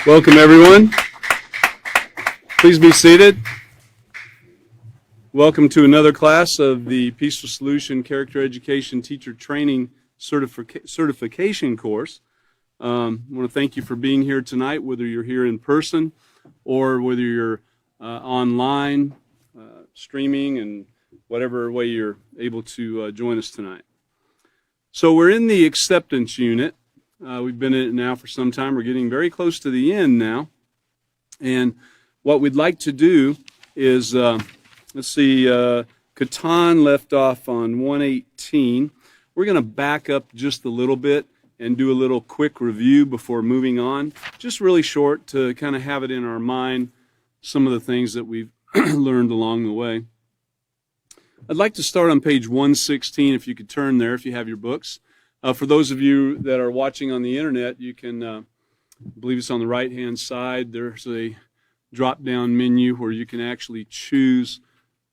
Welcome, everyone. Please be seated. Welcome to another class of the Peaceful Solution Character Education Teacher Training Certification course. I want to thank you for being here tonight, whether you're here in person or whether you're online, streaming, and whatever way you're able to join us tonight. So we're in the acceptance unit. We've been in it now for some time. We're getting very close to the end now. And what we'd like to do is, let's see, Catan left off on 118. We're going to back up just a little bit and do a little quick review before moving on. Just really short to kind of have it in our mind, some of the things that we've learned along the way. I'd like to start on page 116, if you could turn there, if you have your books. For those of you that are watching on the internet, you can, I believe it's on the right-hand side, there's a drop-down menu where you can actually choose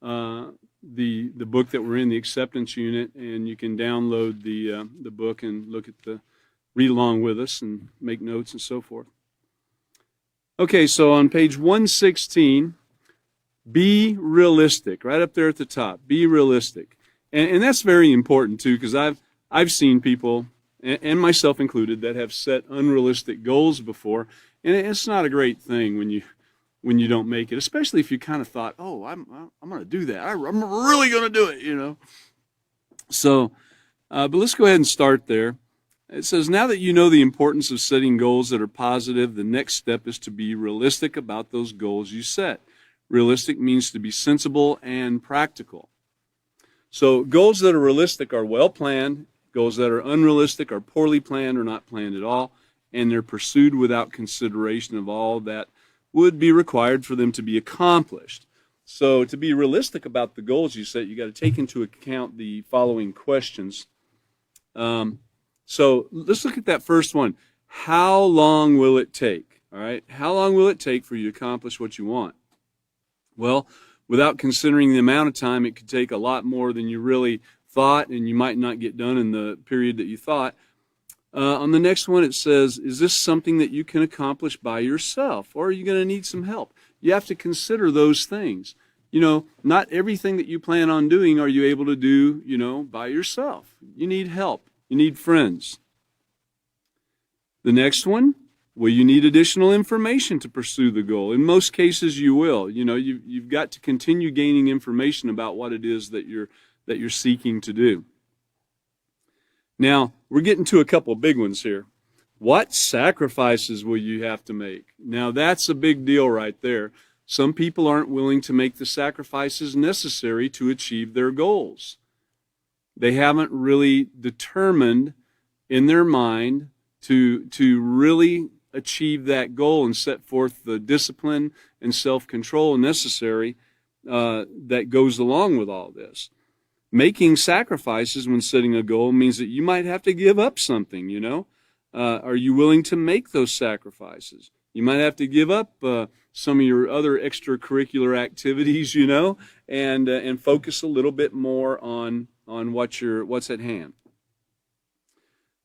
the book that we're in, the acceptance unit, and you can download the book and read along with us and make notes and so forth. Okay, so on page 116, be realistic, right up there at the top. Be realistic, and that's very important too, because I've seen people, and myself included, that have set unrealistic goals before, and it's not a great thing when you don't make it, especially if you kind of thought, oh, I'm going to do that. I'm really going to do it, you know. So, but let's go ahead and start there. It says, now that you know the importance of setting goals that are positive, the next step is to be realistic about those goals you set. Realistic means to be sensible and practical. So goals that are realistic are well planned. Goals that are unrealistic are poorly planned or not planned at all, and they're pursued without consideration of all that would be required for them to be accomplished. So to be realistic about the goals you set, you got to take into account the following questions. So let's look at that first one. How long will it take? All right, how long will it take for you to accomplish what you want? Well, without considering the amount of time, it could take a lot more than you really thought, and you might not get done in the period that you thought. On the next one, it says, is this something that you can accomplish by yourself, or are you going to need some help? You have to consider those things. You know, not everything that you plan on doing are you able to do, you know, by yourself. You need help. You need friends. The next one, will you need additional information to pursue the goal? In most cases, you will. You know, you've got to continue gaining information about what it is that you're seeking to do. Now, we're getting to a couple of big ones here. What sacrifices will you have to make? Now, that's a big deal right there. Some people aren't willing to make the sacrifices necessary to achieve their goals. They haven't really determined in their mind to really achieve that goal and set forth the discipline and self-control necessary that goes along with all this. Making sacrifices when setting a goal means that you might have to give up something, you know. Are you willing to make those sacrifices? You might have to give up some of your other extracurricular activities, you know, and focus a little bit more on what's at hand.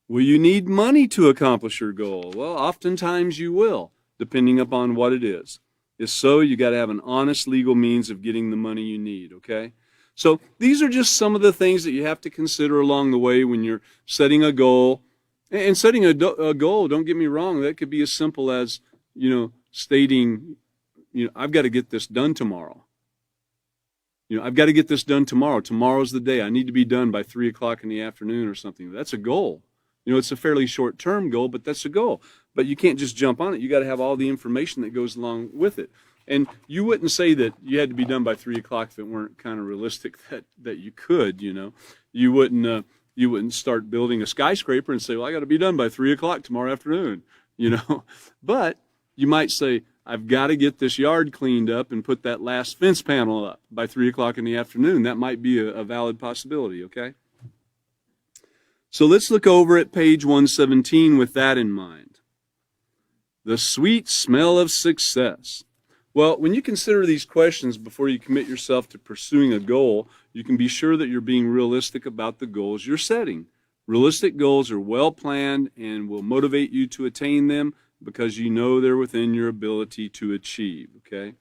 Will you need money to accomplish your goal? Well, oftentimes you will, depending upon what it is. If so, you got to have an honest legal means of getting the money you need, okay? So these are just some of the things that you have to consider along the way when you're setting a goal. And setting a goal, don't get me wrong, that could be as simple as, you know, stating, you know, I've got to get this done tomorrow. You know, I've got to get this done tomorrow. Tomorrow's the day. I need to be done by 3 o'clock in the afternoon or something. That's a goal. You know, it's a fairly short-term goal, but that's a goal. But you can't just jump on it. You got to have all the information that goes along with it. And you wouldn't say that you had to be done by 3 o'clock if it weren't kind of realistic that you could, you know. You wouldn't start building a skyscraper and say, well, I got to be done by 3 o'clock tomorrow afternoon, you know. But you might say, I've got to get this yard cleaned up and put that last fence panel up by 3 o'clock in the afternoon. That might be a valid possibility, okay? So let's look over at page 117 with that in mind. The sweet smell of success. Well, when you consider these questions before you commit yourself to pursuing a goal, you can be sure that you're being realistic about the goals you're setting. Realistic goals are well planned and will motivate you to attain them because you know they're within your ability to achieve, okay?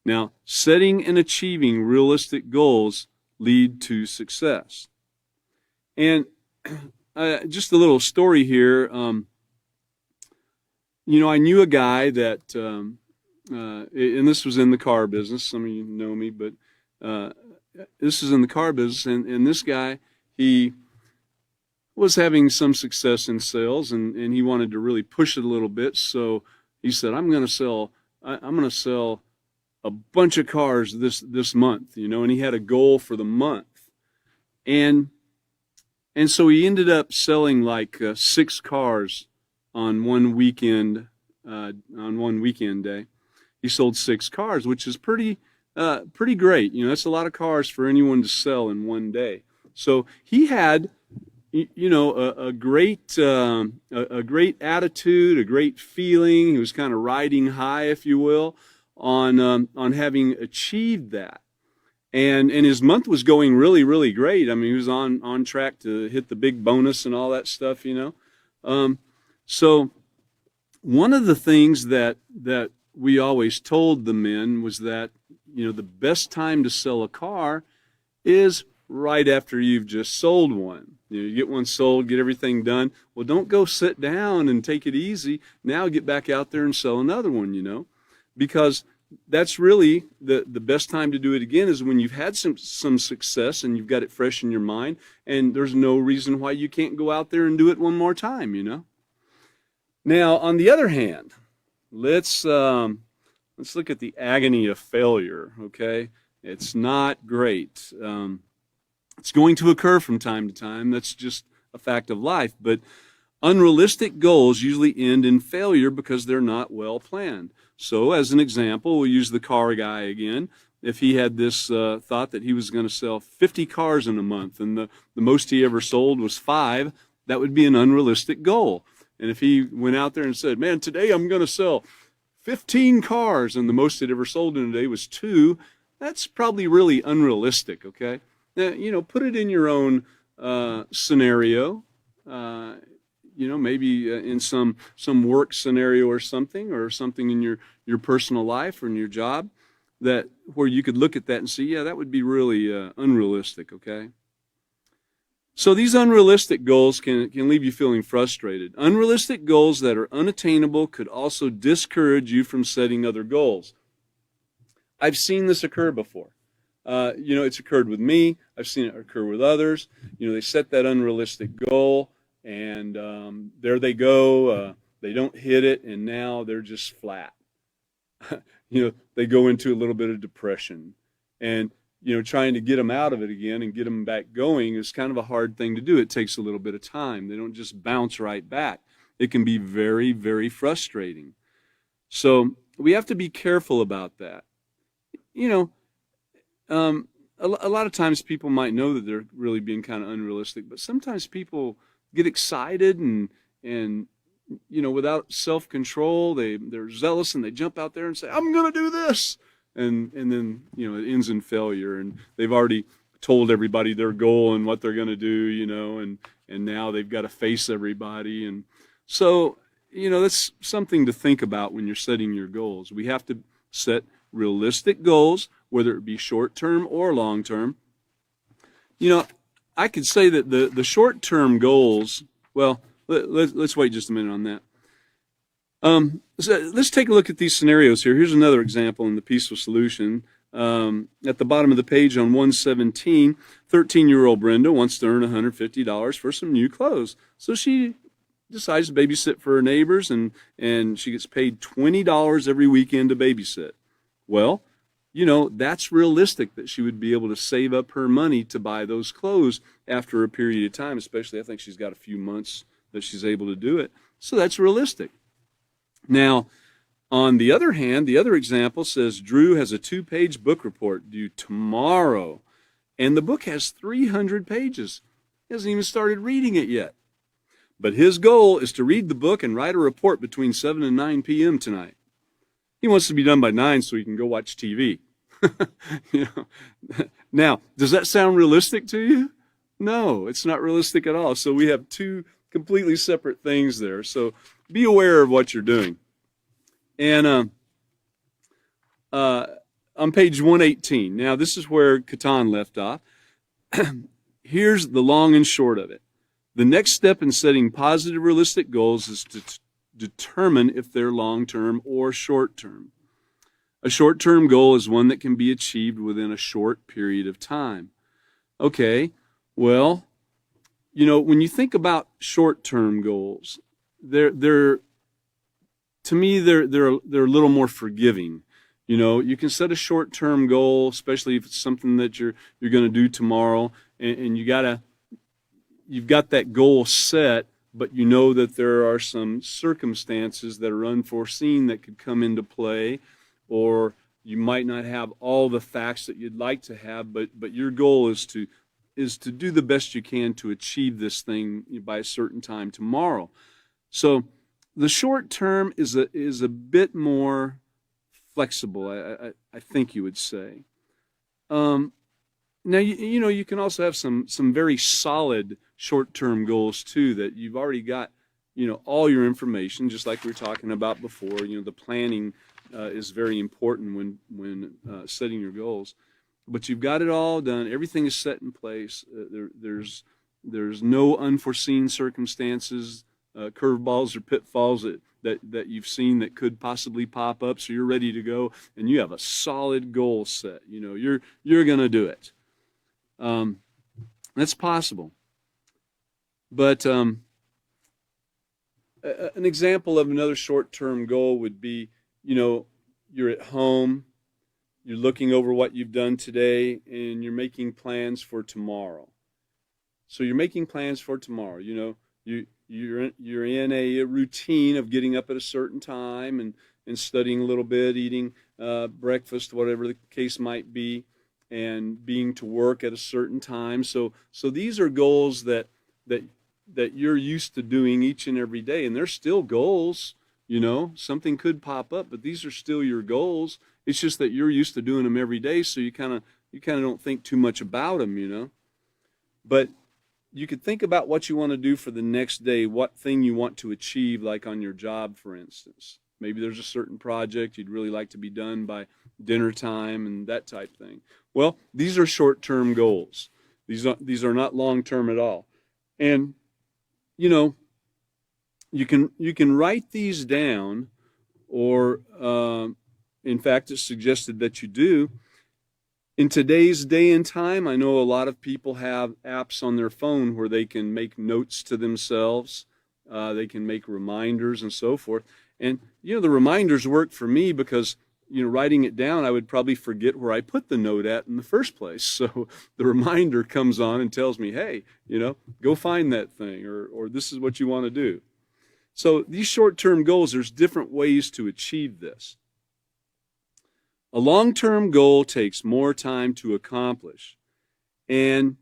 Now, setting and achieving realistic goals lead to success. And just a little story here. You know, I knew a guy that, and this was in the car business. Some of you know me, but this is in the car business. And this guy, he was having some success in sales, and he wanted to really push it a little bit. So he said, I'm going to sell a bunch of cars this month, you know, and he had a goal for the month. And so he ended up selling like 6 cars on one weekend day. He sold 6 cars, which is pretty great. You know, that's a lot of cars for anyone to sell in one day. So he had, you know, a great attitude, a great feeling. He was kind of riding high, if you will, on having achieved that. And his month was going really, really great. I mean, he was on track to hit the big bonus and all that stuff, you know. So one of the things that we always told the men was that, you know, the best time to sell a car is right after you've just sold one. You know, you get one sold, get everything done. Well, don't go sit down and take it easy. Now get back out there and sell another one, you know, because that's really the best time to do it again is when you've had some success and you've got it fresh in your mind, and there's no reason why you can't go out there and do it one more time, you know. Now, on the other hand, let's look at the agony of failure, okay? It's not great. It's going to occur from time to time. That's just a fact of life. But unrealistic goals usually end in failure because they're not well planned. So as an example, we'll use the car guy again. If he had this thought that he was going to sell 50 cars in a month and the most he ever sold was 5, that would be an unrealistic goal. And if he went out there and said, man, today I'm going to sell 15 cars and the most he'd ever sold in a day was 2, that's probably really unrealistic, okay? Now, you know, put it in your own scenario. You know, maybe in some work scenario or something in your personal life or in your job, that where you could look at that and see, yeah, that would be really unrealistic, okay? So these unrealistic goals can leave you feeling frustrated. Unrealistic goals that are unattainable could also discourage you from setting other goals. I've seen this occur before. You know, it's occurred with me. I've seen it occur with others. You know, they set that unrealistic goal, and there they go. They don't hit it, and now they're just flat. You know, they go into a little bit of depression. And, you know, trying to get them out of it again and get them back going is kind of a hard thing to do. It takes a little bit of time. They don't just bounce right back. It can be very, very frustrating. So we have to be careful about that. You know, a lot of times people might know that they're really being kind of unrealistic, but sometimes people get excited and you know, without self-control, they're zealous and they jump out there and say, I'm going to do this. And then, you know, it ends in failure, and they've already told everybody their goal and what they're going to do, you know, and now they've got to face everybody. And so, you know, that's something to think about when you're setting your goals. We have to set realistic goals, whether it be short-term or long-term. You know, I could say that the short-term goals, well, let's wait just a minute on that. So let's take a look at these scenarios here. Here's another example in the Peaceful Solution. At the bottom of the page on 117, 13-year-old Brenda wants to earn $150 for some new clothes. So she decides to babysit for her neighbors, and she gets paid $20 every weekend to babysit. Well, you know, that's realistic that she would be able to save up her money to buy those clothes after a period of time, especially I think she's got a few months that she's able to do it. So that's realistic. Now, on the other hand, the other example says Drew has a 2-page book report due tomorrow, and the book has 300 pages. He hasn't even started reading it yet. But his goal is to read the book and write a report between 7 and 9 p.m. tonight. He wants to be done by 9 so he can go watch TV. You know? Now, does that sound realistic to you? No, it's not realistic at all. So we have two completely separate things there. So be aware of what you're doing. And on page 118, now this is where Catan left off. Here's the long and short of it. The next step in setting positive, realistic goals is to determine if they're long-term or short-term. A short-term goal is one that can be achieved within a short period of time. Okay, well, you know, when you think about short-term goals, they're to me they're a little more forgiving. You know, you can set a short-term goal, especially if it's something that you're going to do tomorrow, and you've got that goal set, but you know that there are some circumstances that are unforeseen that could come into play, or you might not have all the facts that you'd like to have, but your goal is to do the best you can to achieve this thing by a certain time tomorrow. So the short term is a bit more flexible, I think you would say. Now, you know, you can also have some very solid short-term goals too, that you've already got, you know, all your information, just like we were talking about before. You know, the planning is very important when setting your goals. But you've got it all done. Everything is set in place. There's no unforeseen circumstances, curveballs or pitfalls that you've seen that could possibly pop up. So you're ready to go, and you have a solid goal set. You know, you're going to do it. That's possible. But an example of another short-term goal would be, you know, you're at home, you're looking over what you've done today, and you're making plans for tomorrow. So you're making plans for tomorrow. You know, you're in a routine of getting up at a certain time and studying a little bit, eating breakfast, whatever the case might be, and being to work at a certain time. So these are goals that you're used to doing each and every day, and they're still goals. You know, something could pop up, but these are still your goals. It's just that you're used to doing them every day, so you kind of don't think too much about them, you know. But you could think about what you want to do for the next day, what thing you want to achieve, like on your job, for instance. Maybe there's a certain project you'd really like to be done by dinner time and that type thing. Well, these are short-term goals. These are not long-term at all. And, you know, you can write these down, or in fact, it's suggested that you do. In today's day and time, I know a lot of people have apps on their phone where they can make notes to themselves. They can make reminders and so forth. And, you know, the reminders work for me because, you know, writing it down, I would probably forget where I put the note at in the first place. So the reminder comes on and tells me, hey, you know, go find that thing, or this is what you want to do. So these short-term goals, there's different ways to achieve this. A long-term goal takes more time to accomplish. And,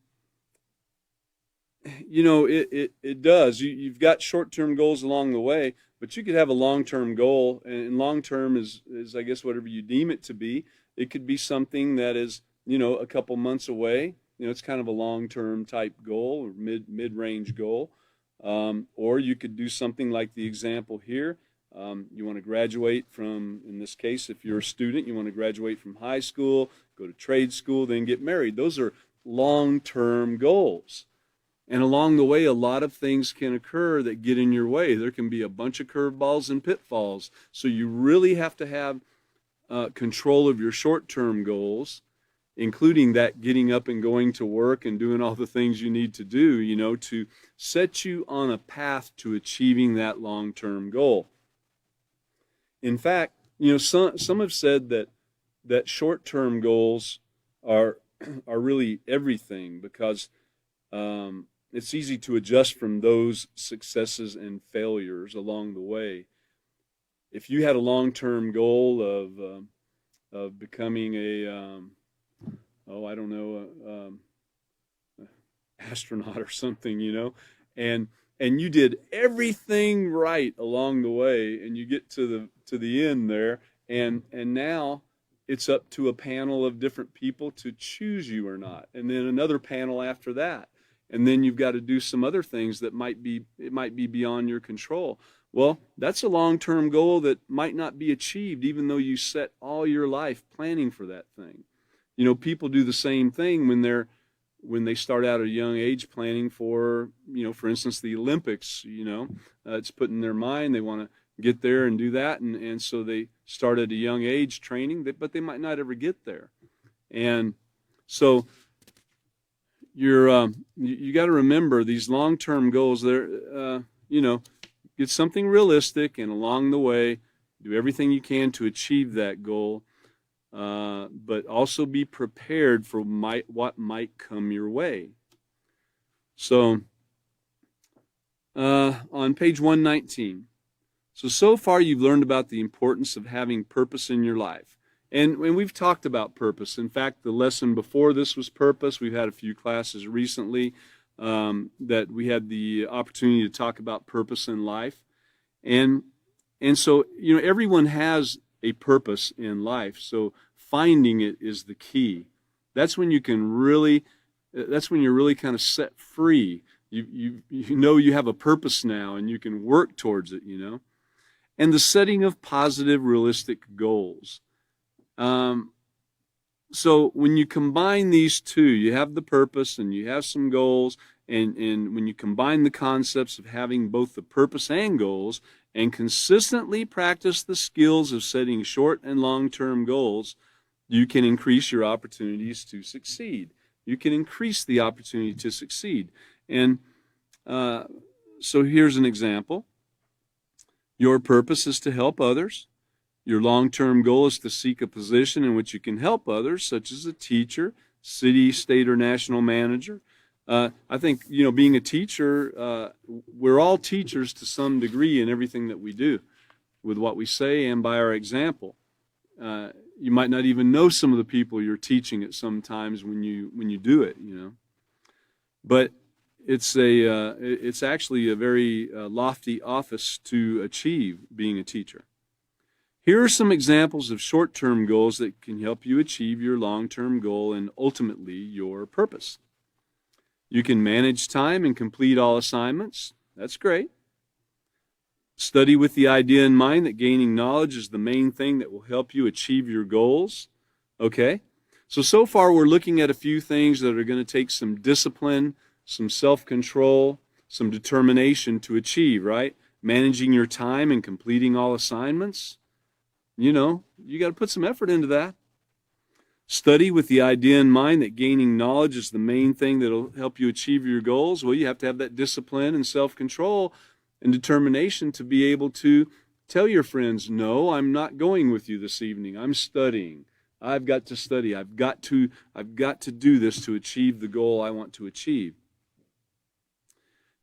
you know, it does. You've got short-term goals along the way, but you could have a long-term goal, and long-term is I guess whatever you deem it to be. It could be something that is, you know, a couple months away. You know, it's kind of a long-term type goal, or mid-range goal. Or you could do something like the example here. You want to graduate from, in this case, if you're a student, you want to graduate from high school, go to trade school, then get married. Those are long-term goals. And along the way, a lot of things can occur that get in your way. There can be a bunch of curveballs and pitfalls. So you really have to have control of your short-term goals, including that getting up and going to work and doing all the things you need to do, you know, to set you on a path to achieving that long-term goal. In fact, you know, some have said that short-term goals are really everything, because it's easy to adjust from those successes and failures along the way. If you had a long-term goal of becoming a astronaut or something, you know, and you did everything right along the way, and you get to the end there, and now it's up to a panel of different people to choose you or not, and then another panel after that. and then you've got to do some other things that might be beyond your control. Well, that's a long-term goal that might not be achieved, even though you set all your life planning for that thing. People do the same thing when they start out at a young age planning for, for instance, the Olympics. It's put in their mind they want to get there and do that, and so they start at a young age training, but they might not ever get there. And so you got to remember these long-term goals. Get something realistic, and along the way, do everything you can to achieve that goal. But also be prepared for what might come your way. So, on page 119. So far you've learned about the importance of having purpose in your life. And we've talked about purpose. In fact, the lesson before this was purpose. We've had a few classes recently that we had the opportunity to talk about purpose in life. And so, everyone has a purpose in life. So finding it is the key. That's when you're really kind of set free. You know you have a purpose now, and you can work towards it, And the setting of positive, realistic goals. So when you combine these two, you have the purpose and you have some goals, and when you combine the concepts of having both the purpose and goals, and consistently practice the skills of setting short and long-term goals, you can increase your opportunities to succeed. You can increase the opportunity to succeed. And so here's an example. Your purpose is to help others. Your long-term goal is to seek a position in which you can help others, such as a teacher, city, state, or national manager. I think, being a teacher, we're all teachers to some degree in everything that we do, with what we say and by our example. You might not even know some of the people you're teaching at some times when you do it, But it's actually a very lofty office to achieve, being a teacher. Here are some examples of short-term goals that can help you achieve your long-term goal and ultimately your purpose. You can manage time and complete all assignments. That's great. Study with the idea in mind that gaining knowledge is the main thing that will help you achieve your goals. Okay? So far we're looking at a few things that are going to take some discipline, some self-control, some determination to achieve, right? Managing your time and completing all assignments. You got to put some effort into that. Study with the idea in mind that gaining knowledge is the main thing that will help you achieve your goals. Well, you have to have that discipline and self-control and determination to be able to tell your friends, no, I'm not going with you this evening. I'm studying. I've got to study. I've got to do this to achieve the goal I want to achieve.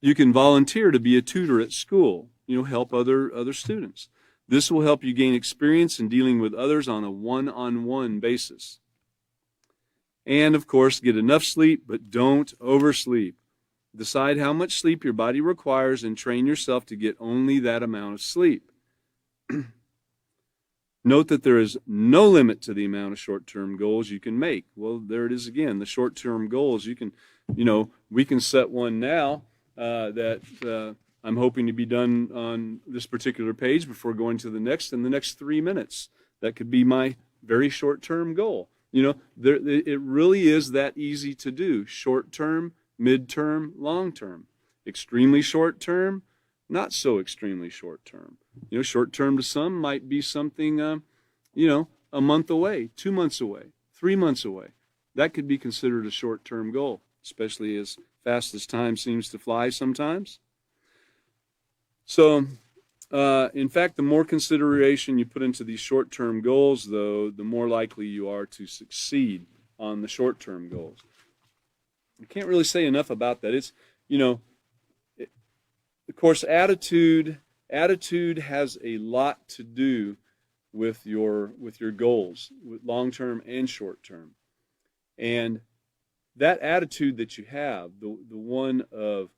You can volunteer to be a tutor at school, help other students. This will help you gain experience in dealing with others on a one-on-one basis. And, of course, get enough sleep, but don't oversleep. Decide how much sleep your body requires and train yourself to get only that amount of sleep. Note that there is no limit to the amount of short-term goals you can make. Well, there it is again, the short-term goals. We can set one now that I'm hoping to be done on this particular page before going to the next in the next 3 minutes. That could be my very short-term goal. It really is that easy to do. Short-term, mid-term, long-term. Extremely short-term, not so extremely short-term. Short-term to some might be something, a month away, 2 months away, 3 months away. That could be considered a short-term goal, especially as fast as time seems to fly sometimes. So, in fact, the more consideration you put into these short-term goals, though, the more likely you are to succeed on the short-term goals. I can't really say enough about that. It's, of course, attitude has a lot to do with your goals, with long-term and short-term. And that attitude that you have, the one of,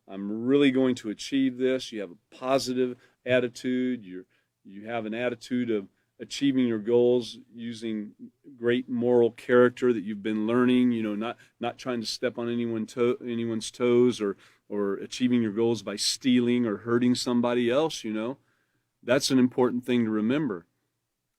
I'm really going to achieve this. You have a positive attitude. You have an attitude of achieving your goals using great moral character that you've been learning, not trying to step on anyone's toes, or achieving your goals by stealing or hurting somebody else, That's an important thing to remember.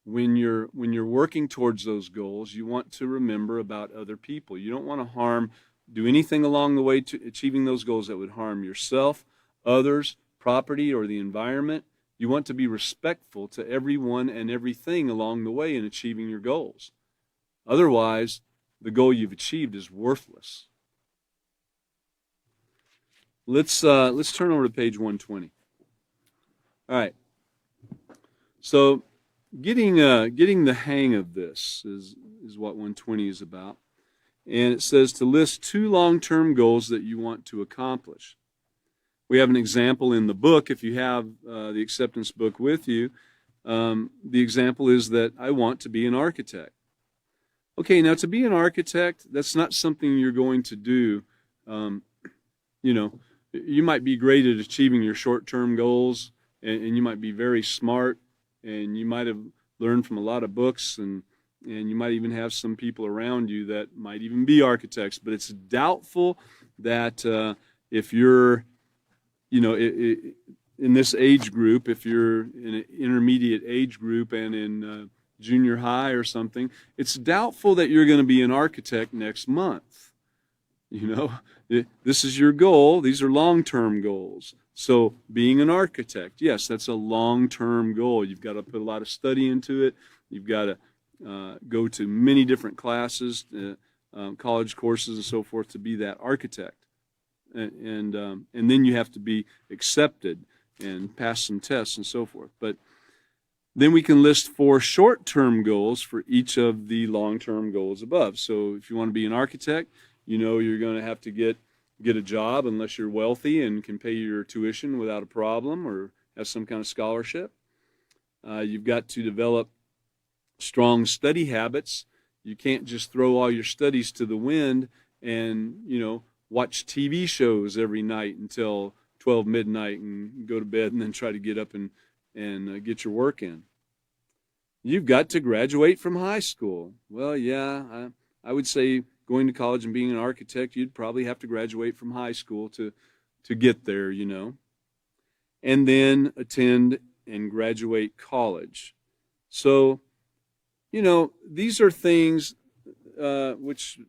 When you're working towards those goals, you want to remember about other people. You don't want to do anything along the way to achieving those goals that would harm yourself, others, property, or the environment. You want to be respectful to everyone and everything along the way in achieving your goals. Otherwise, the goal you've achieved is worthless. Let's turn over to page 120. All right. So getting the hang of this is what 120 is about. And it says to list 2 long-term goals that you want to accomplish. We have an example in the book. If you have the acceptance book with you, the example is that I want to be an architect. Okay, now to be an architect, that's not something you're going to do. You might be great at achieving your short-term goals, and you might be very smart, and you might have learned from a lot of books, and you might even have some people around you that might even be architects. But it's doubtful that if you're in this age group, if you're in an intermediate age group and in junior high or something, it's doubtful that you're going to be an architect next month. This is your goal. These are long-term goals. So being an architect, yes, that's a long-term goal. You've got to put a lot of study into it. You've got to go to many different classes, college courses and so forth to be that architect. And then you have to be accepted and pass some tests and so forth. But then we can list 4 short-term goals for each of the long-term goals above. So if you want to be an architect, you're going to have to get a job unless you're wealthy and can pay your tuition without a problem or have some kind of scholarship. You've got to develop strong study habits. You can't just throw all your studies to the wind and, watch TV shows every night until 12 midnight and go to bed and then try to get up and get your work in. You've got to graduate from high school. Well, yeah, I would say going to college and being an architect, you'd probably have to graduate from high school to get there, and then attend and graduate college. So, these are things which,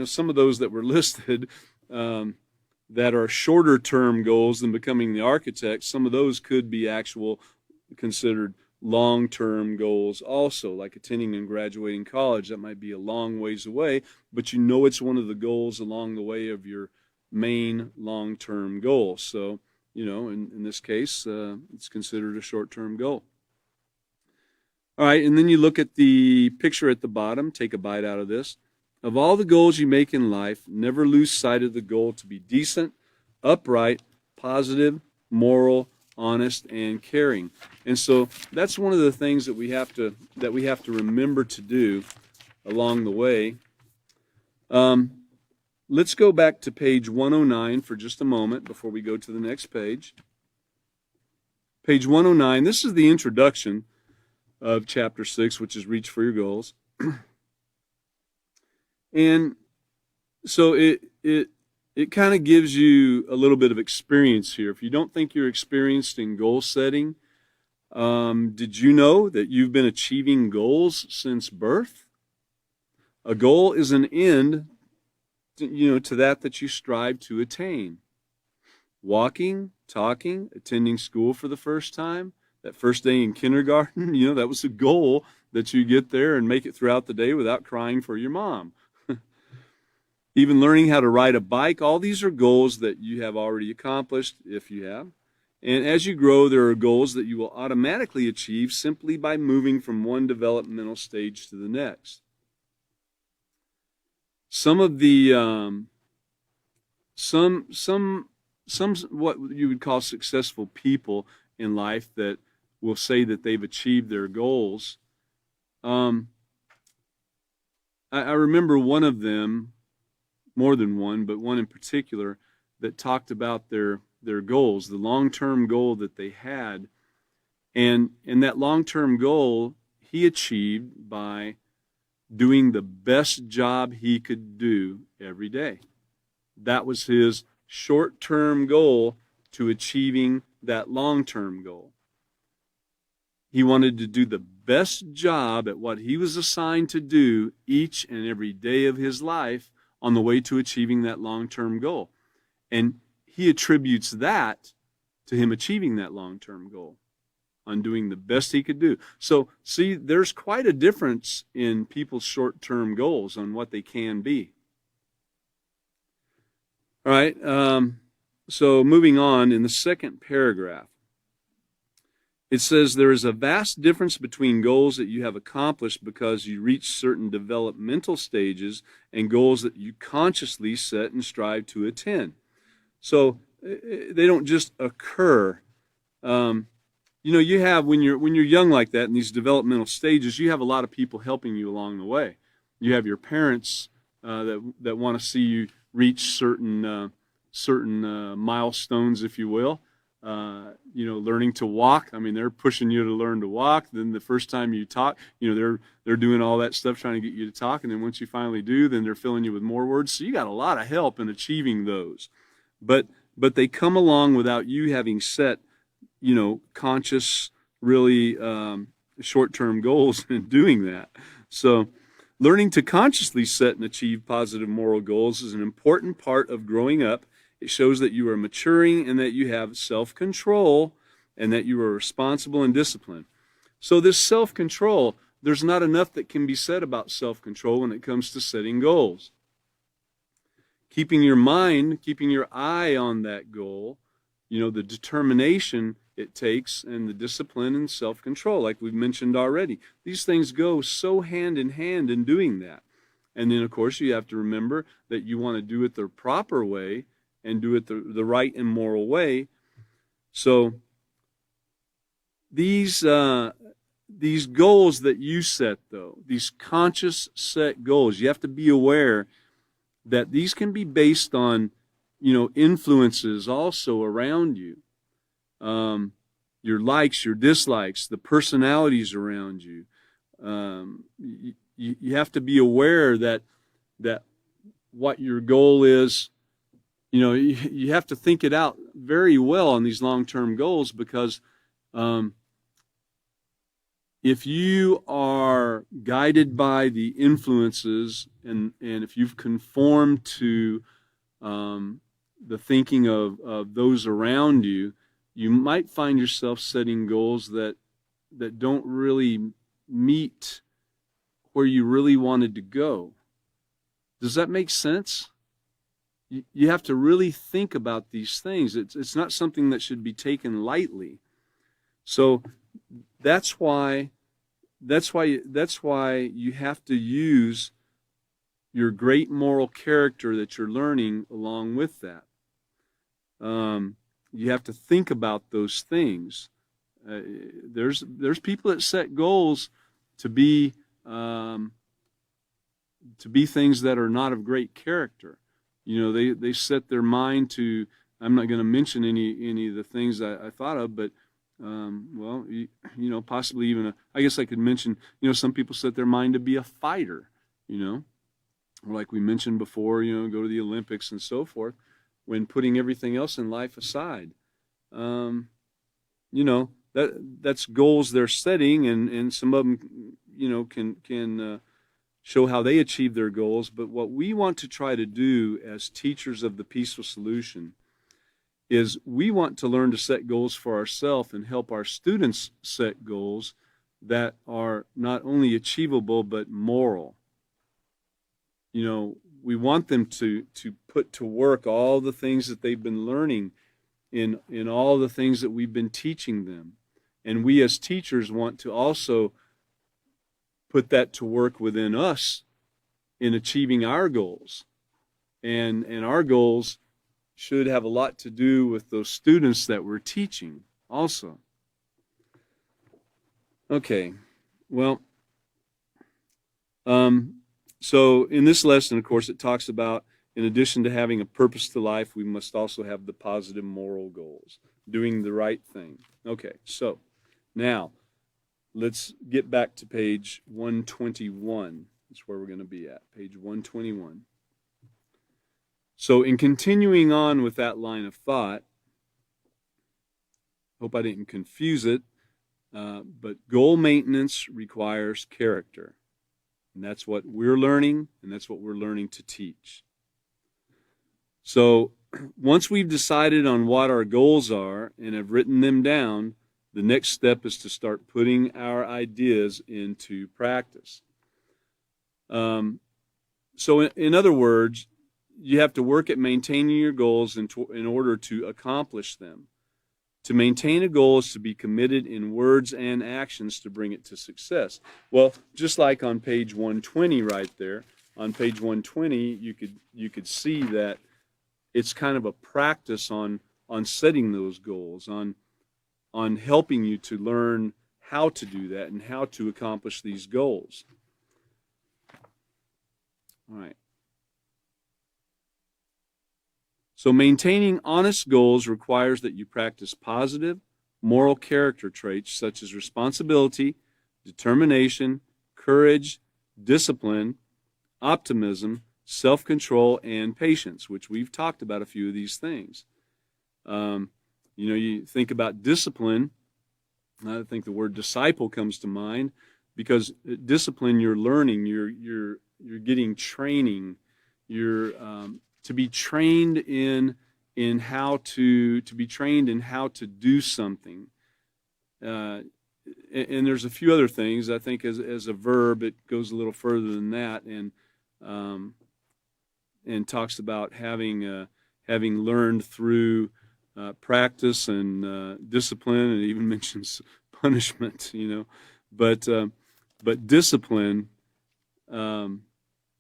some of those that were listed that are shorter term goals than becoming the architect, some of those could be considered long-term goals also, like attending and graduating college. That might be a long ways away, but it's one of the goals along the way of your main long-term goal. So, in this case, it's considered a short-term goal. All right, and then you look at the picture at the bottom, take a bite out of this. Of all the goals you make in life, never lose sight of the goal to be decent, upright, positive, moral, honest, and caring. And so that's one of the things that we have to remember to do along the way. Let's go back to page 109 for just a moment before we go to the next page. Page 109, this is the introduction of chapter 6, which is Reach for Your Goals. And so it kind of gives you a little bit of experience here. If you don't think you're experienced in goal setting, did you know that you've been achieving goals since birth? A goal is an end, to that you strive to attain. Walking, talking, attending school for the first time, that first day in kindergarten, that was a goal that you get there and make it throughout the day without crying for your mom. Even learning how to ride a bike, all these are goals that you have already accomplished, if you have. And as you grow, there are goals that you will automatically achieve simply by moving from one developmental stage to the next. Some of the some what you would call successful people in life that will say that they've achieved their goals. I remember one of them, more than one, but one in particular, that talked about their goals, the long-term goal that they had. And that long-term goal, he achieved by doing the best job he could do every day. That was his short-term goal to achieving that long-term goal. He wanted to do the best job at what he was assigned to do each and every day of his life on the way to achieving that long-term goal. And he attributes that to him achieving that long-term goal, on doing the best he could do. So, see, there's quite a difference in people's short-term goals on what they can be. All right, so moving on, in the second paragraph, it says, there is a vast difference between goals that you have accomplished because you reach certain developmental stages and goals that you consciously set and strive to attain. So they don't just occur. You have, when you're young like that in these developmental stages, you have a lot of people helping you along the way. You have your parents that want to see you reach certain milestones, if you will. Learning to walk. I mean, they're pushing you to learn to walk. Then the first time you talk, they're doing all that stuff trying to get you to talk. And then once you finally do, then they're filling you with more words. So you got a lot of help in achieving those. But they come along without you having set, conscious, really short-term goals in doing that. So learning to consciously set and achieve positive moral goals is an important part of growing up. It shows that you are maturing and that you have self-control and that you are responsible and disciplined. So this self-control, there's not enough that can be said about self-control when it comes to setting goals. Keeping your mind, keeping your eye on that goal, the determination it takes and the discipline and self-control, like we've mentioned already. These things go so hand in hand in doing that. And then, of course, you have to remember that you want to do it the proper way and do it the right and moral way. So these goals that you set, though, these conscious set goals, you have to be aware that these can be based on, influences also around you. Your likes, your dislikes, the personalities around you. You have to be aware that what your goal is. You have to think it out very well on these long-term goals, because if you are guided by the influences and if you've conformed to the thinking of those around you, you might find yourself setting goals that don't really meet where you really wanted to go. Does that make sense? You have to really think about these things. It's not something that should be taken lightly. So that's why you have to use your great moral character that you're learning along with that. You have to think about those things. There's people that set goals to be things that are not of great character. They set their mind to. I'm not going to mention any of the things I thought of, but possibly even I guess I could mention. Some people set their mind to be a fighter. Like we mentioned before. Go to the Olympics and so forth. When putting everything else in life aside, that's goals they're setting, and some of them, can show how they achieve their goals. But what we want to try to do as teachers of the peaceful solution is we want to learn to set goals for ourselves and help our students set goals that are not only achievable but moral. We want them to put to work all the things that they've been learning in all the things that we've been teaching them. And we as teachers want to also put that to work within us in achieving our goals. And our goals should have a lot to do with those students that we're teaching also. Okay, well, so in this lesson, of course, it talks about, in addition to having a purpose to life, we must also have the positive moral goals, doing the right thing. Okay, so now let's get back to page 121. That's where we're going to be at, page 121. So in continuing on with that line of thought, hope I didn't confuse it, but goal maintenance requires character. And that's what we're learning, and that's what we're learning to teach. So once we've decided on what our goals are and have written them down, the next step is to start putting our ideas into practice. So in other words, you have to work at maintaining your goals in order to accomplish them. To maintain a goal is to be committed in words and actions to bring it to success. Well, just like on page 120 right there, on page 120, you could see that it's kind of a practice on setting those goals, on helping you to learn how to do that and how to accomplish these goals. All right. So maintaining honest goals requires that you practice positive, moral character traits such as responsibility, determination, courage, discipline, optimism, self-control, and patience, which we've talked about a few of these things. You think about discipline. I think the word disciple comes to mind because discipline, you're learning, you're getting training, you're to be trained in how to be trained in how to do something. And there's a few other things. I think as a verb, it goes a little further than that, and talks about having learned through practice and discipline, and it even mentions punishment. But discipline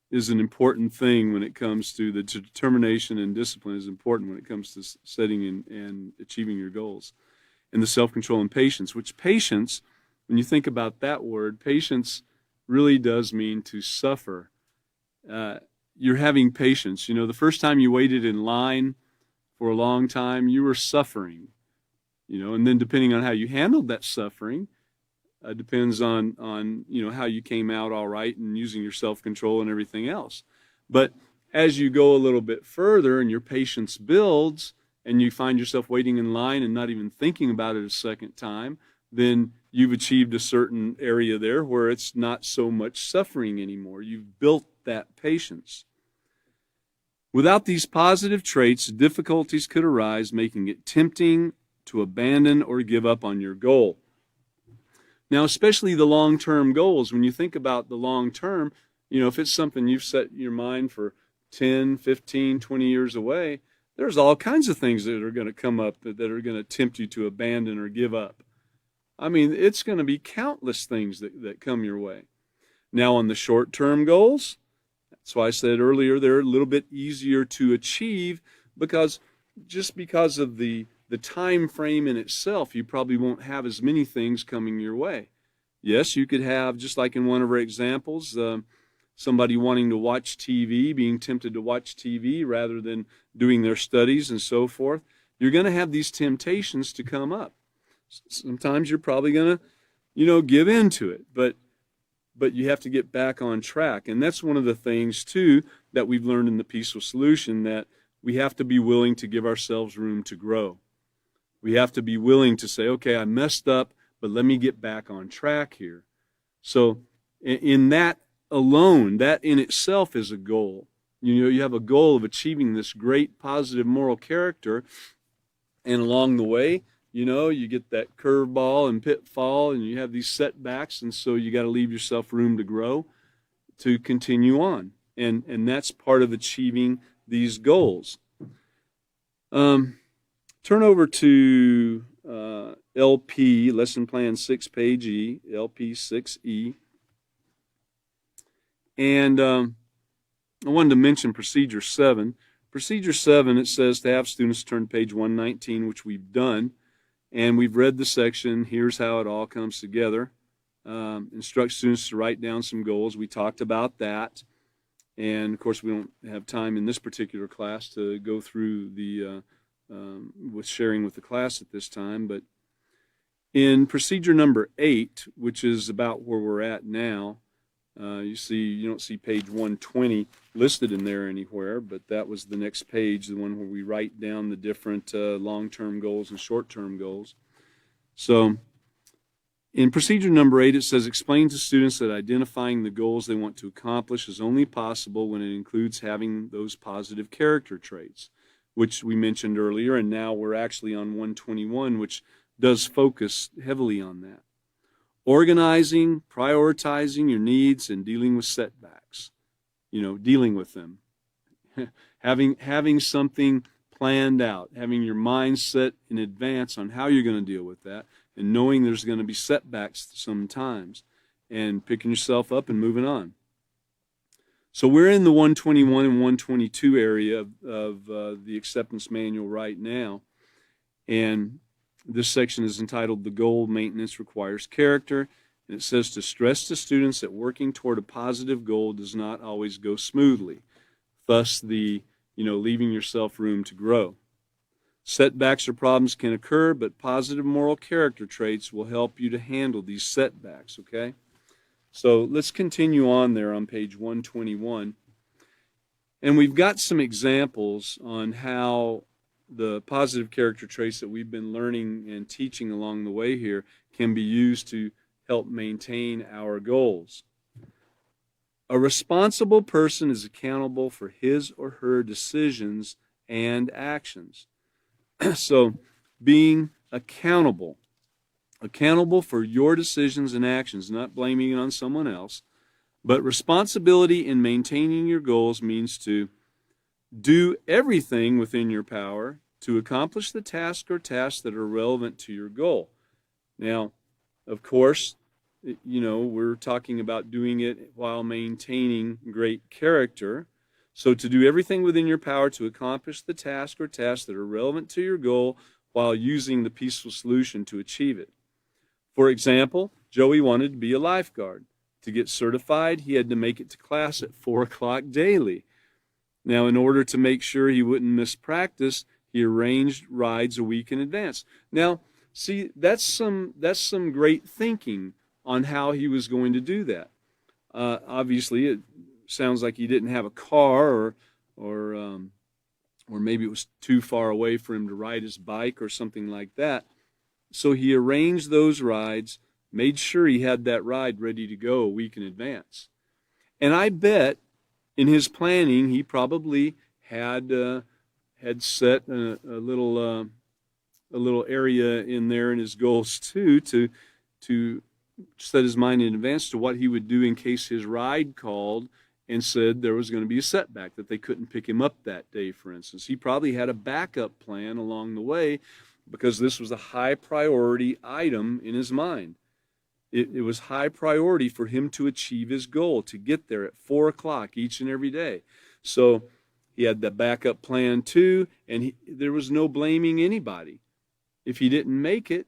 is an important thing when it comes to the determination, and discipline is important when it comes to setting and achieving your goals. And the self-control and patience, which patience, when you think about that word, patience really does mean to suffer. You're having patience. The first time you waited in line for a long time, you were suffering. And then depending on how you handled that suffering, depends on how you came out all right and using your self-control and everything else. But as you go a little bit further and your patience builds and you find yourself waiting in line and not even thinking about it a second time, then you've achieved a certain area there where it's not so much suffering anymore. You've built that patience. Without these positive traits, difficulties could arise, making it tempting to abandon or give up on your goal. Now, especially the long-term goals, when you think about the long term, if it's something you've set your mind for 10, 15, 20 years away, there's all kinds of things that are going to come up that are going to tempt you to abandon or give up. I mean, it's going to be countless things that come your way. Now, on the short-term goals, that's why I said earlier they're a little bit easier to achieve because of the time frame in itself, you probably won't have as many things coming your way. Yes, you could have, just like in one of our examples, somebody wanting to watch TV, being tempted to watch TV rather than doing their studies and so forth. You're going to have these temptations to come up. Sometimes you're probably going to, give into it, but you have to get back on track. And that's one of the things, too, that we've learned in the Peaceful Solution, that we have to be willing to give ourselves room to grow. We have to be willing to say, okay, I messed up, but let me get back on track here. So in that alone, that in itself is a goal. You have a goal of achieving this great positive moral character, and along the way, you get that curveball and pitfall, and you have these setbacks, and so you got to leave yourself room to grow, to continue on. And that's part of achieving these goals. Turn over to LP, Lesson Plan 6, page E, LP 6E. And I wanted to mention Procedure 7. Procedure 7, it says to have students turn to page 119, which we've done. And we've read the section, here's how it all comes together. Instruct students to write down some goals. We talked about that. And, of course, we don't have time in this particular class to go through with sharing with the class at this time. But In procedure number 8, which is about where we're at now, you don't see page 120 listed in there anywhere, but that was the next page, the one where we write down the different long-term goals and short-term goals. So in procedure number 8, it says, explain to students that identifying the goals they want to accomplish is only possible when it includes having those positive character traits, which we mentioned earlier, and now we're actually on 121, which does focus heavily on that. Organizing, prioritizing your needs, and dealing with setbacks. Dealing with them. having something planned out, having your mind set in advance on how you're going to deal with that, and knowing there's going to be setbacks sometimes, and picking yourself up and moving on. So we're in the 121 and 122 area of the acceptance manual right now, and this section is entitled The Goal Maintenance Requires Character, and it says to stress to students that working toward a positive goal does not always go smoothly, thus the leaving yourself room to grow. Setbacks or problems can occur, but positive moral character traits will help you to handle these setbacks, okay? So let's continue on there on page 121. And we've got some examples on how the positive character traits that we've been learning and teaching along the way here can be used to help maintain our goals. A responsible person is accountable for his or her decisions and actions. So being accountable for your decisions and actions, not blaming it on someone else, but responsibility in maintaining your goals means to do everything within your power to accomplish the task or tasks that are relevant to your goal. Now, of course, we're talking about doing it while maintaining great character. So to do everything within your power to accomplish the task or tasks that are relevant to your goal while using the peaceful solution to achieve it. For example, Joey wanted to be a lifeguard. To get certified, he had to make it to class at 4 o'clock daily. Now, in order to make sure he wouldn't miss practice, he arranged rides a week in advance. Now, see, that's some great thinking on how he was going to do that. Obviously, it sounds like he didn't have a car, or maybe it was too far away for him to ride his bike or something like that. So he arranged those rides, made sure he had that ride ready to go a week in advance. And I bet in his planning, he probably had set a little area in there in his goals too, to set his mind in advance to what he would do in case his ride called and said there was going to be a setback, that they couldn't pick him up that day, for instance. He probably had a backup plan along the way because this was a high priority item in his mind. It was high priority for him to achieve his goal, to get there at 4 o'clock each and every day. So he had the backup plan too, and there was no blaming anybody. If he didn't make it,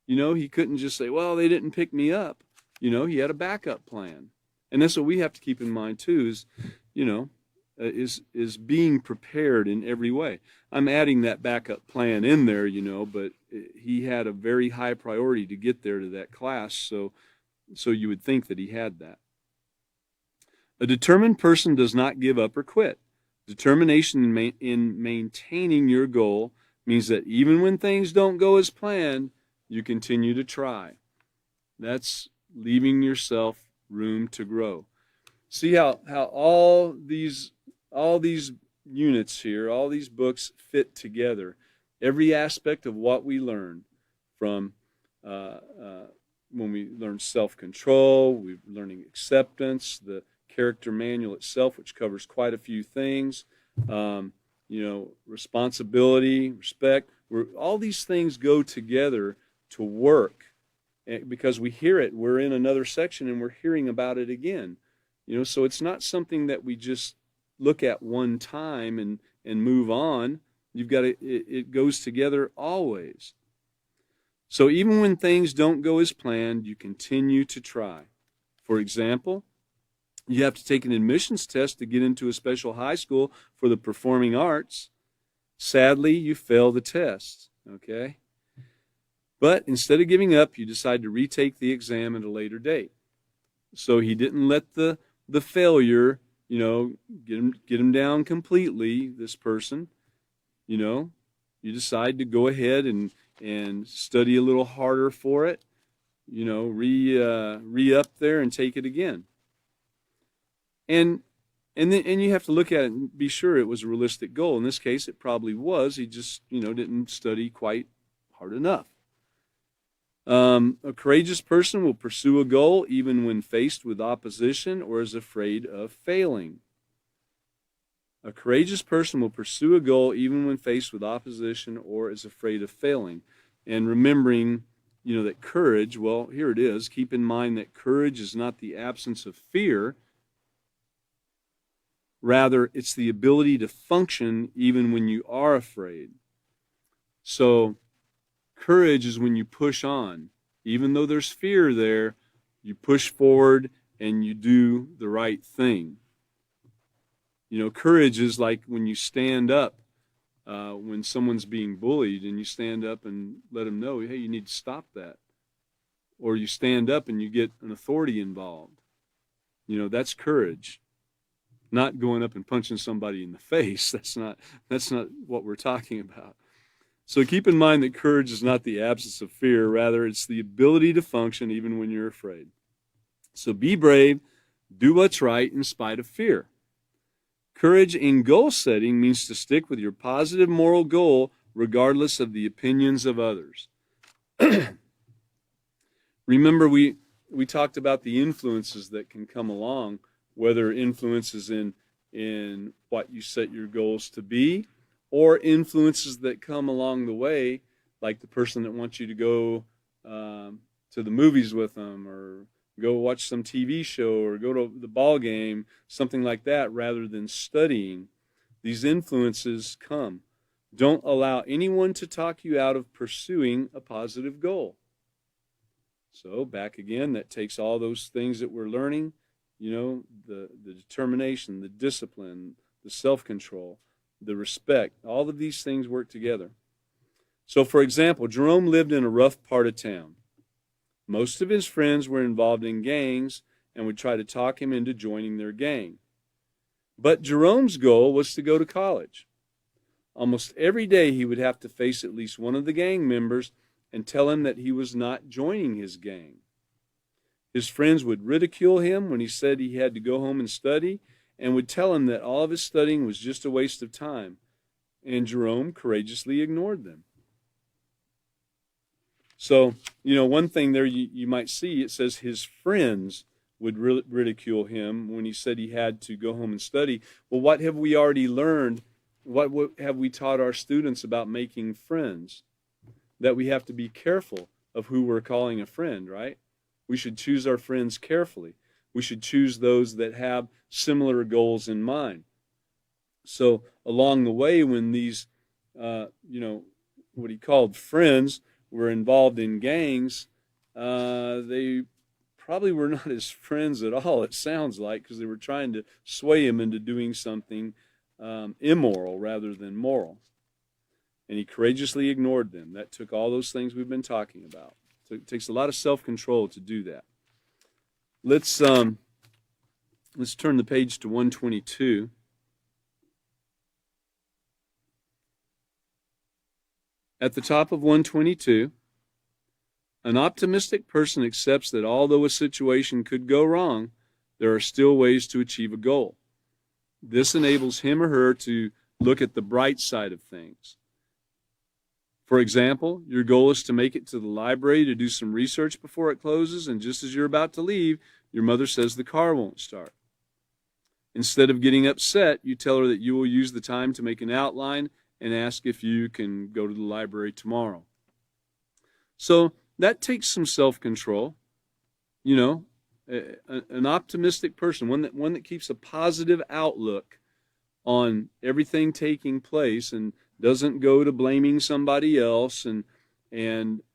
he couldn't just say, well, they didn't pick me up. He had a backup plan. And that's what we have to keep in mind too, is being prepared in every way. I'm adding that backup plan in there, but he had a very high priority to get there to that class, so you would think that he had that. A determined person does not give up or quit. Determination in maintaining your goal means that even when things don't go as planned, you continue to try. That's leaving yourself room to grow. See how all these units here, all these books fit together. Every aspect of what we learn, from when we learn self-control, we're learning acceptance, the character manual itself, which covers quite a few things, responsibility, respect. All these things go together to work, because we hear it. We're in another section and we're hearing about it again. So it's not something that we just look at one time and move on. You've got to, it goes together always. So even when things don't go as planned, you continue to try. For example, you have to take an admissions test to get into a special high school for the performing arts. Sadly, you fail the test, okay? But instead of giving up, you decide to retake the exam at a later date. So he didn't let the failure, get him down completely, this person. You decide to go ahead and study a little harder for it, re-up there and take it again. And you have to look at it and be sure it was a realistic goal. In this case, it probably was. He just, didn't study quite hard enough. A courageous person will pursue a goal even when faced with opposition or is afraid of failing. A courageous person will pursue a goal even when faced with opposition or is afraid of failing. And remembering, that courage, well, here it is. Keep in mind that courage is not the absence of fear. Rather, it's the ability to function even when you are afraid. So, courage is when you push on. Even though there's fear there, you push forward and you do the right thing. Courage is like when you stand up when someone's being bullied and you stand up and let them know, hey, you need to stop that. Or you stand up and you get an authority involved. That's courage. Not going up and punching somebody in the face. That's not what we're talking about. So keep in mind that courage is not the absence of fear. Rather, it's the ability to function even when you're afraid. So be brave. Do what's right in spite of fear. Courage in goal setting means to stick with your positive moral goal regardless of the opinions of others. Remember, we talked about the influences that can come along, whether influences in what you set your goals to be, or influences that come along the way, like the person that wants you to go to the movies with them, or go watch some TV show, or go to the ball game, something like that, rather than studying. These influences come. Don't allow anyone to talk you out of pursuing a positive goal. So back again, that takes all those things that we're learning, the determination, the discipline, the self-control, the respect. All of these things work together. So, for example, Jerome lived in a rough part of town. Most of his friends were involved in gangs and would try to talk him into joining their gang. But Jerome's goal was to go to college. Almost every day he would have to face at least one of the gang members and tell him that he was not joining his gang. His friends would ridicule him when he said he had to go home and study, and would tell him that all of his studying was just a waste of time. And Jerome courageously ignored them. So, one thing there you might see, it says his friends would ridicule him when he said he had to go home and study. Well, what have we already learned? What have we taught our students about making friends? That we have to be careful of who we're calling a friend, right? We should choose our friends carefully. We should choose those that have similar goals in mind. So along the way, when these, what he called friends were involved in gangs, they probably were not his friends at all, it sounds like, because they were trying to sway him into doing something immoral rather than moral. And he courageously ignored them. That took all those things we've been talking about. So it takes a lot of self-control to do that. Let's turn the page to 122. At the top of 122, an optimistic person accepts that although a situation could go wrong, there are still ways to achieve a goal. This enables him or her to look at the bright side of things. For example, your goal is to make it to the library to do some research before it closes, and just as you're about to leave, your mother says the car won't start. Instead of getting upset, you tell her that you will use the time to make an outline and ask if you can go to the library tomorrow. So that takes some self-control. An optimistic person, one that keeps a positive outlook on everything taking place and doesn't go to blaming somebody else, and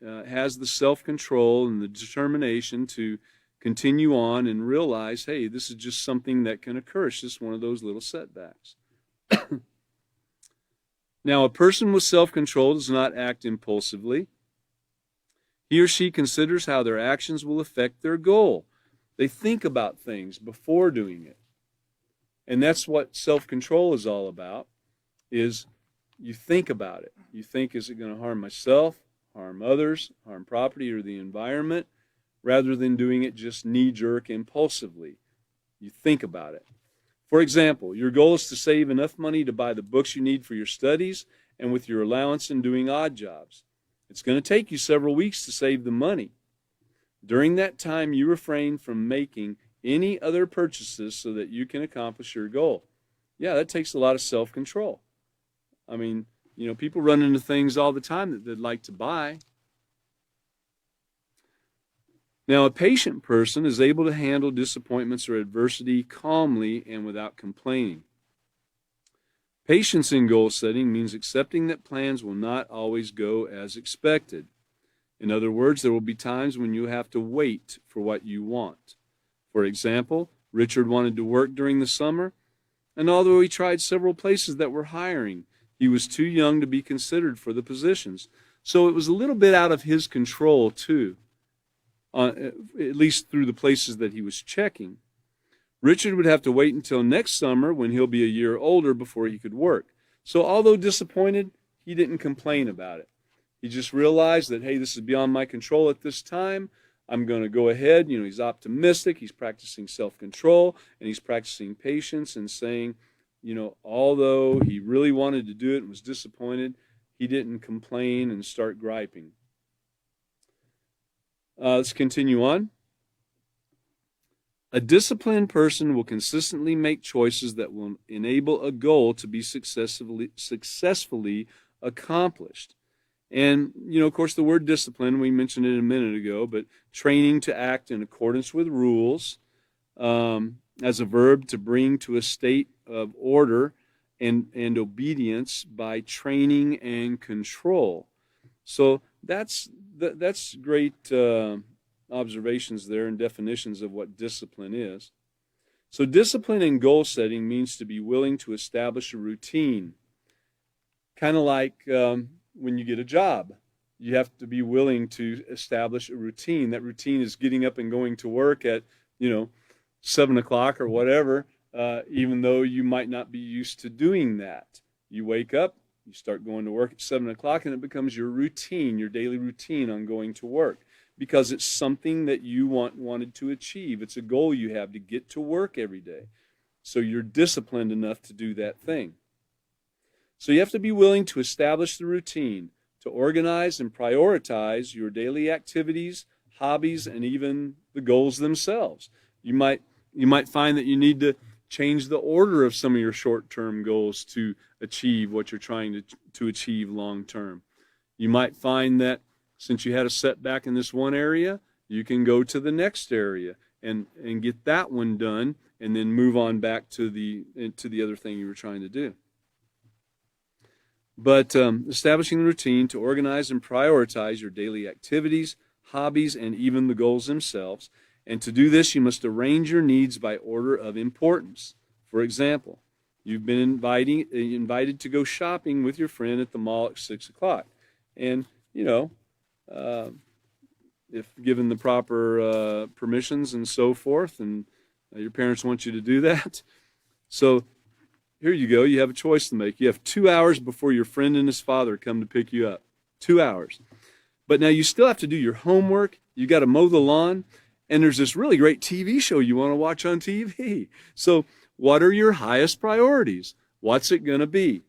has the self-control and the determination to continue on and realize, hey, this is just something that can occur. It's just one of those little setbacks. Now, a person with self-control does not act impulsively. He or she considers how their actions will affect their goal. They think about things before doing it. And that's what self-control is all about, is you think about it. You think, is it going to harm myself, harm others, harm property or the environment, rather than doing it just knee-jerk impulsively. You think about it. For example, your goal is to save enough money to buy the books you need for your studies and with your allowance in doing odd jobs. It's going to take you several weeks to save the money. During that time, you refrain from making any other purchases so that you can accomplish your goal. Yeah, that takes a lot of self-control. I mean, people run into things all the time that they'd like to buy. Now, a patient person is able to handle disappointments or adversity calmly and without complaining. Patience in goal setting means accepting that plans will not always go as expected. In other words, there will be times when you have to wait for what you want. For example, Richard wanted to work during the summer, and although he tried several places that were hiring, he was too young to be considered for the positions. So it was a little bit out of his control, too, at least through the places that he was checking. Richard would have to wait until next summer when he'll be a year older before he could work. So although disappointed, he didn't complain about it. He just realized that, hey, this is beyond my control at this time. I'm going to go ahead. He's optimistic. He's practicing self-control, and he's practicing patience and saying, although he really wanted to do it and was disappointed, he didn't complain and start griping. Let's continue on. A disciplined person will consistently make choices that will enable a goal to be successfully accomplished. And, of course, the word discipline, we mentioned it a minute ago, but training to act in accordance with rules as a verb to bring to a state of order and obedience by training and control. So that's great observations there and definitions of what discipline is. So discipline in goal setting means to be willing to establish a routine. Kind of like when you get a job. You have to be willing to establish a routine. That routine is getting up and going to work at, 7 o'clock or whatever, even though you might not be used to doing that. You wake up, you start going to work at 7 o'clock, and it becomes your routine, your daily routine on going to work, because it's something that you wanted to achieve. It's a goal you have to get to work every day. So you're disciplined enough to do that thing. So you have to be willing to establish the routine, to organize and prioritize your daily activities, hobbies, and even the goals themselves. You might find that you need to change the order of some of your short-term goals to achieve what you're trying to achieve long-term. You might find that since you had a setback in this one area, you can go to the next area and get that one done and then move on back to the other thing you were trying to do. But establishing the routine to organize and prioritize your daily activities, hobbies, and even the goals themselves. And to do this, you must arrange your needs by order of importance. For example, you've been invited to go shopping with your friend at the mall at 6 o'clock. And, if given the proper permissions and so forth, and your parents want you to do that. So here you go. You have a choice to make. You have 2 hours before your friend and his father come to pick you up. 2 hours. But now you still have to do your homework. You got to mow the lawn. And there's this really great TV show you want to watch on TV. So what are your highest priorities? What's it going to be?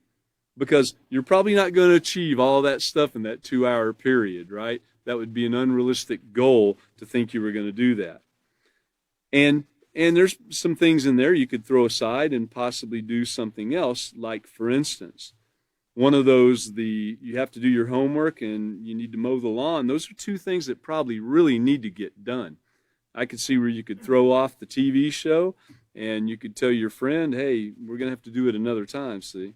Because you're probably not going to achieve all that stuff in that 2-hour period, right? That would be an unrealistic goal to think you were going to do that. And there's some things in there you could throw aside and possibly do something else, like, for instance, one of those, you have to do your homework and you need to mow the lawn. Those are two things that probably really need to get done. I could see where you could throw off the TV show and you could tell your friend, hey, we're going to have to do it another time, see?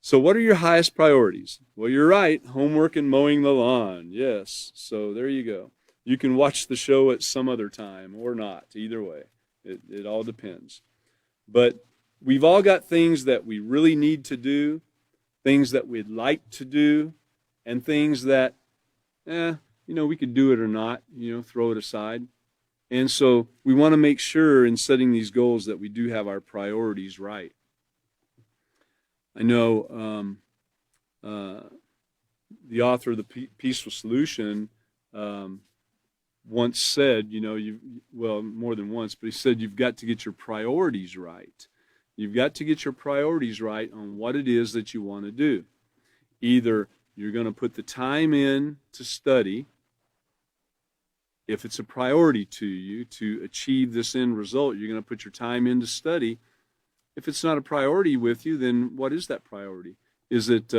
So what are your highest priorities? Well, you're right, homework and mowing the lawn, yes. So there you go. You can watch the show at some other time or not, either way. It all depends. But we've all got things that we really need to do, things that we'd like to do, and things that we could do it or not, throw it aside. And so we want to make sure in setting these goals that we do have our priorities right. I know the author of the Peaceful Solution once said, more than once, but he said you've got to get your priorities right. You've got to get your priorities right on what it is that you want to do. Either you're going to put the time in to study, if it's a priority to you to achieve this end result, you're going to put your time in to study. If it's not a priority with you, then what is that priority? Is it,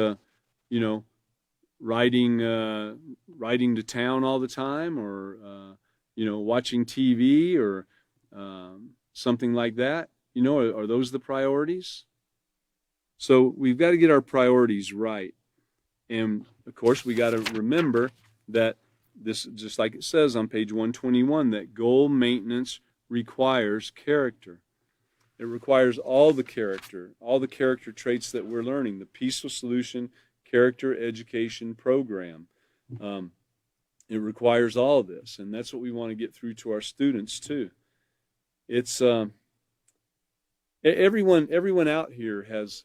riding to town all the time, or watching TV, or something like that? Are those the priorities? So we've got to get our priorities right. And of course, we got to remember that this, just like it says on page 121, that goal maintenance requires character. It requires all the character traits that we're learning, the Peaceful Solution Character Education Program. It requires all of this, and that's what we want to get through to our students too. It's everyone out here has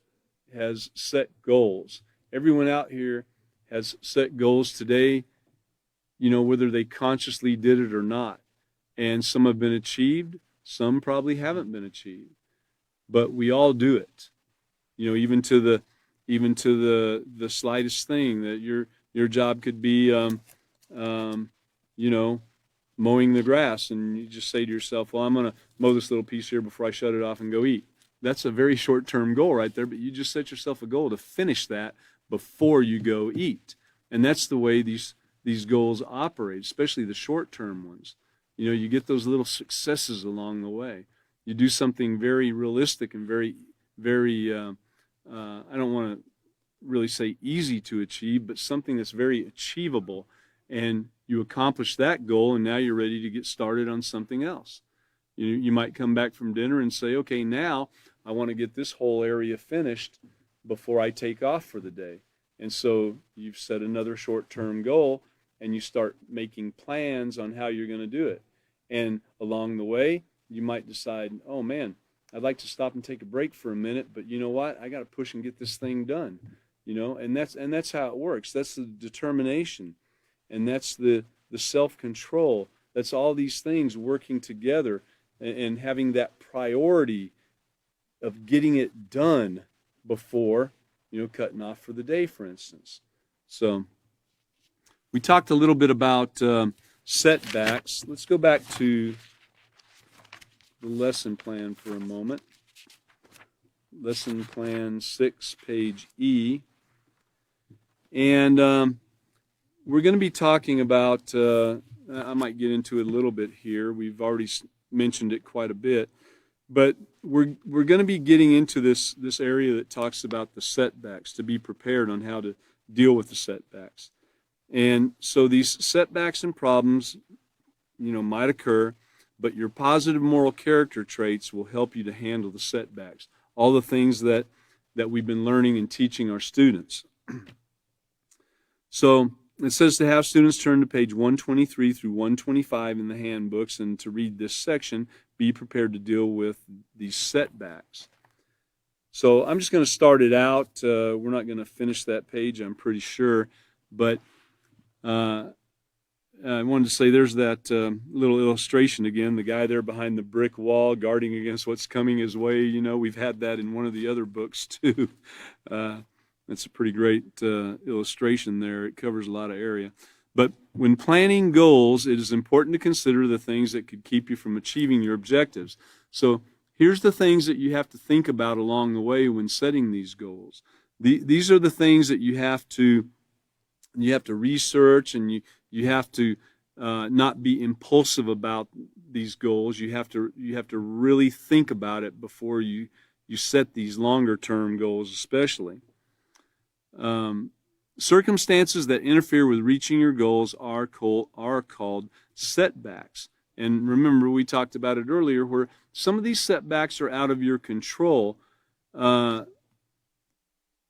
set goals. Everyone out here has set goals today, whether they consciously did it or not. And some have been achieved, some probably haven't been achieved. But we all do it. Even to the slightest thing, that your job could be mowing the grass, and you just say to yourself, well, I'm going to mow this little piece here before I shut it off and go eat. That's a very short-term goal right there, but you just set yourself a goal to finish that before you go eat. And that's the way these goals operate, especially the short-term ones. You get those little successes along the way. You do something very realistic and very, very, I don't want to really say easy to achieve, but something that's very achievable. And you accomplish that goal, and now you're ready to get started on something else. You might come back from dinner and say, okay, now I want to get this whole area finished before I take off for the day. And so you've set another short-term goal, and you start making plans on how you're going to do it. And along the way, you might decide, oh man, I'd like to stop and take a break for a minute, but you know what? I got to push and get this thing done. And that's how it works. That's the determination, and that's the self-control. That's all these things working together and having that priority of getting it done before, cutting off for the day, for instance. So we talked a little bit about setbacks. Let's go back to the lesson plan for a moment. Lesson plan 6, page E. And we're going to be talking about, I might get into it a little bit here. We've already mentioned it quite a bit. But we're going to be getting into this area that talks about the setbacks, to be prepared on how to deal with the setbacks. And so these setbacks and problems, might occur, but your positive moral character traits will help you to handle the setbacks. All the things that we've been learning and teaching our students. So it says to have students turn to page 123 through 125 in the handbooks, and to read this section, be prepared to deal with these setbacks. So I'm just going to start it out. We're not going to finish that page, I'm pretty sure. But I wanted to say there's that little illustration again, the guy there behind the brick wall guarding against what's coming his way. We've had that in one of the other books too. That's a pretty great illustration there. It covers a lot of area. But when planning goals, it is important to consider the things that could keep you from achieving your objectives. So here's the things that you have to think about along the way when setting these goals. These are the things that you have to research, and you have to not be impulsive about these goals. You have to really think about it before you set these longer term goals, especially. Circumstances that interfere with reaching your goals are called setbacks. And remember, we talked about it earlier, where some of these setbacks are out of your control.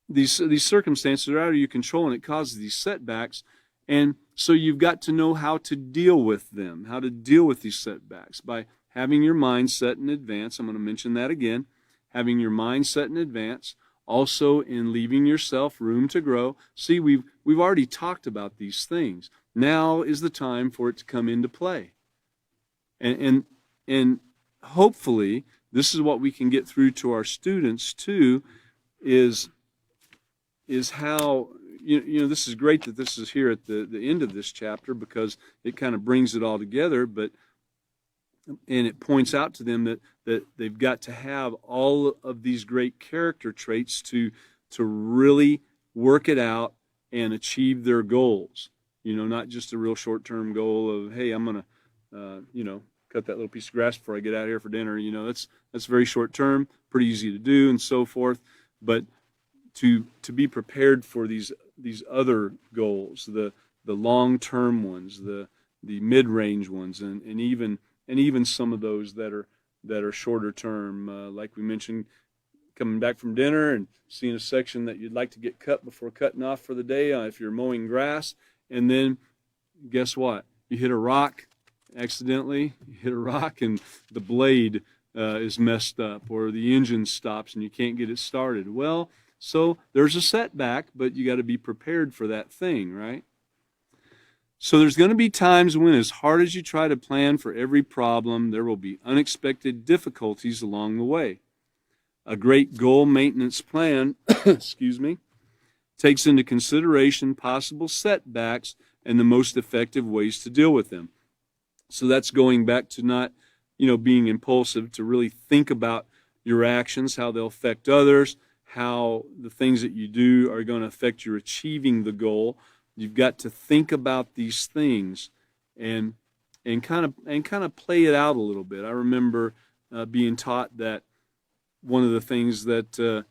These circumstances are out of your control, and it causes these setbacks. And so you've got to know how to deal with them, how to deal with these setbacks by having your mind set in advance. I'm going to mention that again. Having your mind set in advance. Also in leaving yourself room to grow. See, we've already talked about these things. Now is the time for it to come into play. And hopefully this is what we can get through to our students too, is how this is great that this is here at the end of this chapter, because it kind of brings it all together, and it points out to them that they've got to have all of these great character traits to really work it out and achieve their goals. Not just a real short-term goal of, hey, I'm going to, cut that little piece of grass before I get out of here for dinner. That's very short-term, pretty easy to do and so forth. But to be prepared for these other goals, the long-term ones, the mid-range ones, and even some of those that are shorter term, like we mentioned, coming back from dinner and seeing a section that you'd like to get cut before cutting off for the day, if you're mowing grass, and then guess what? You hit a rock accidentally. You hit a rock and the blade is messed up, or the engine stops and you can't get it started. Well, so there's a setback, but you got to be prepared for that thing, right? So there's going to be times when, as hard as you try to plan for every problem, there will be unexpected difficulties along the way. A great goal maintenance plan, takes into consideration possible setbacks and the most effective ways to deal with them. So that's going back to not, being impulsive, to really think about your actions, how they'll affect others, how the things that you do are going to affect your achieving the goal. You've got to think about these things and kind of play it out a little bit. I remember being taught that one of the things that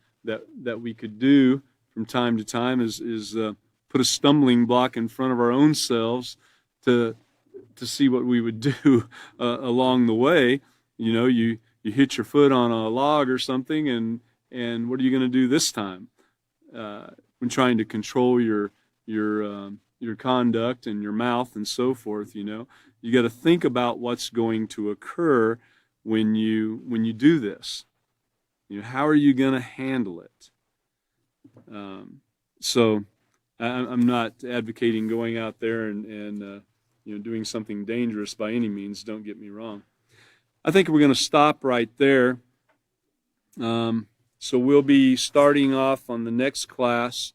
we could do from time to time is put a stumbling block in front of our own selves to see what we would do along the way. You hit your foot on a log or something, and what are you going to do this time? When trying to control your conduct and your mouth and so forth, you got to think about what's going to occur when you do this. How are you going to handle it? So I'm not advocating going out there and doing something dangerous by any means. Don't get me wrong. I think we're going to stop right there. So we'll be starting off on the next class.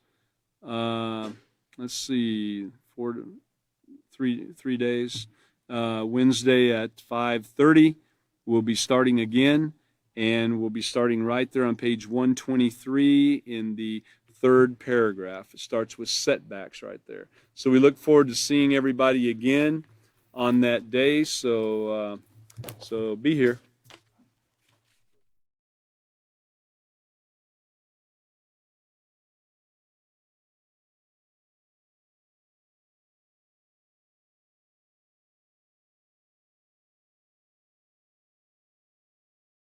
Let's see, 3 days. Wednesday at 5:30. We'll be starting again, and we'll be starting right there on page 123 in the third paragraph. It starts with setbacks right there. So we look forward to seeing everybody again on that day. So be here.